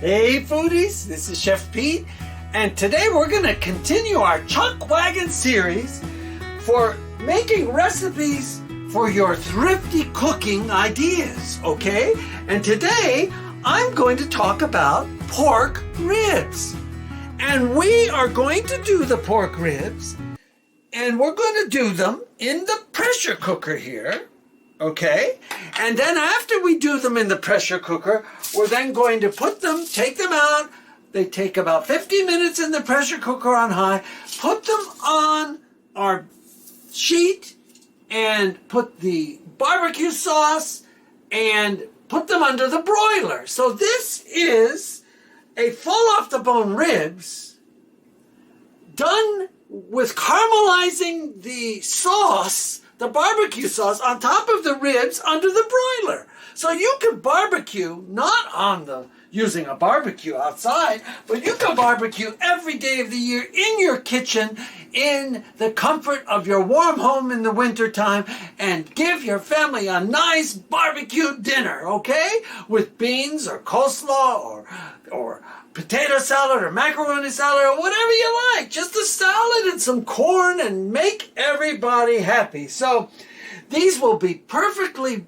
Hey foodies, this is Chef Pete, and today we're going to continue our Chuck Wagon series for making recipes for your thrifty cooking ideas, okay? And today I'm going to talk about pork ribs. And we are going to do the pork ribs, and we're going to do them in the pressure cooker here. Okay, and then after we do them in the pressure cooker, we're then going to take them out. They take about 50 minutes in the pressure cooker on high. Put them on our sheet and put the barbecue sauce and put them under the broiler. So this is a full off the bone ribs done with caramelizing the sauce, the barbecue sauce, on top of the ribs under the broiler. So you can barbecue not using a barbecue outside, but you can barbecue every day of the year in your kitchen, in the comfort of your warm home in the wintertime, and give your family a nice barbecue dinner, okay? With beans or coleslaw or potato salad or macaroni salad or whatever you like. Just a salad and some corn, and make everybody happy. So these will be perfectly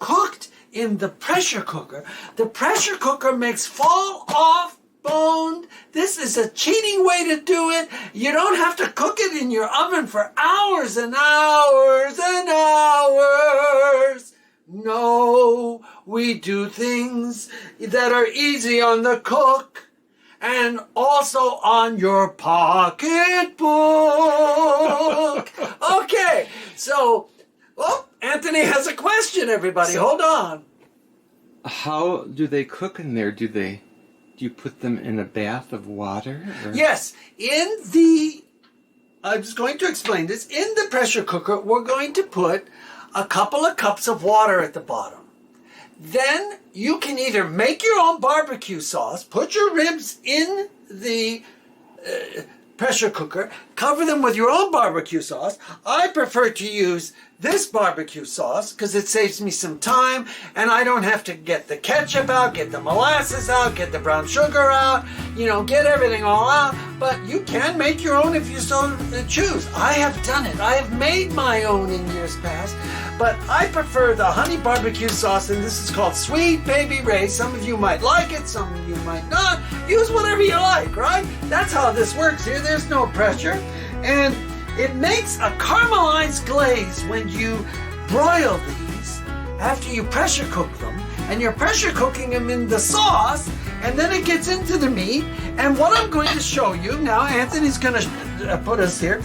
cooked in the pressure cooker. The pressure cooker makes fall off boned. This is a cheating way to do it. You don't have to cook it in your oven for hours and hours and hours. No, we do things that are easy on the cook and also on your pocketbook. Okay, so, Anthony has a question, everybody. Hold on. How do they cook in there? Do you put them in a bath of water? Or? Yes, I was going to explain this. In the pressure cooker, we're going to put a couple of cups of water at the bottom. Then you can either make your own barbecue sauce, put your ribs in the pressure cooker, cover them with your own barbecue sauce. I prefer to use this barbecue sauce because it saves me some time, and I don't have to get the ketchup out, get the molasses out, get the brown sugar out, get everything all out. But you can make your own if you so choose. I have done it. I have made my own in years past, but I prefer the honey barbecue sauce, and this is called Sweet Baby Ray's. Some of you might like it, some of you might not. Use whatever you like, right? That's how this works here. There's no pressure. And it makes a caramelized glaze when you broil these after you pressure cook them. And you're pressure cooking them in the sauce, and then it gets into the meat. And what I'm going to show you now, Anthony's going to put us here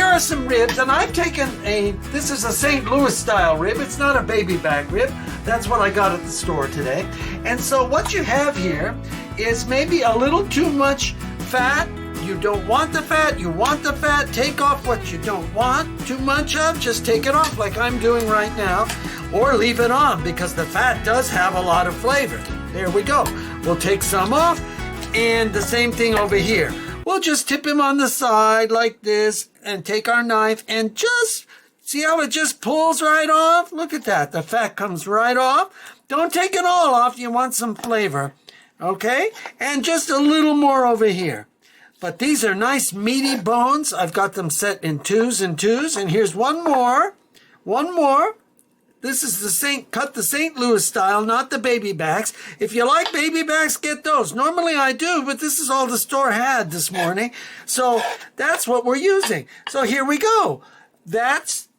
are some ribs. And I've taken this is a St. Louis style rib. It's not a baby back rib. That's what I got at the store today. And so what you have here is maybe a little too much fat. You don't want the fat, you want the fat. Take off what you don't want too much of. Just take it off like I'm doing right now, or leave it on because the fat does have a lot of flavor. There we go. We'll take some off, and the same thing over here. We'll just tip him on the side like this and take our knife and just see how it just pulls right off? Look at that. The fat comes right off. Don't take it all off. You want some flavor. Okay? And just a little more over here. But these are nice meaty bones. I've got them set in twos and twos. And here's one more. One more. This is cut the St. Louis style, not the baby backs. If you like baby backs, get those. Normally I do, but this is all the store had this morning. So that's what we're using. So here we go. That's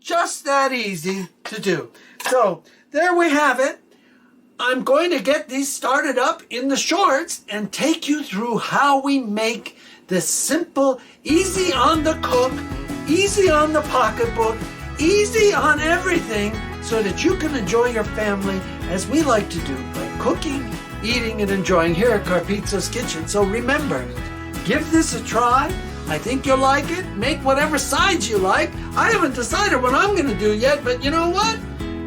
just that easy to do. So there we have it. I'm going to get these started up in the shorts and take you through how we make this simple, easy on the cook, easy on the pocketbook, easy on everything, so that you can enjoy your family as we like to do by cooking, eating, and enjoying here at Carpizzo's Kitchen. So remember, give this a try. I think you'll like it. Make whatever sides you like. I haven't decided what I'm going to do yet, but you know what?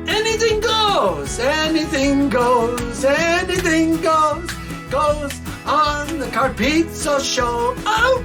Anything goes, anything goes, anything goes on the Carpizzo Show. Oh!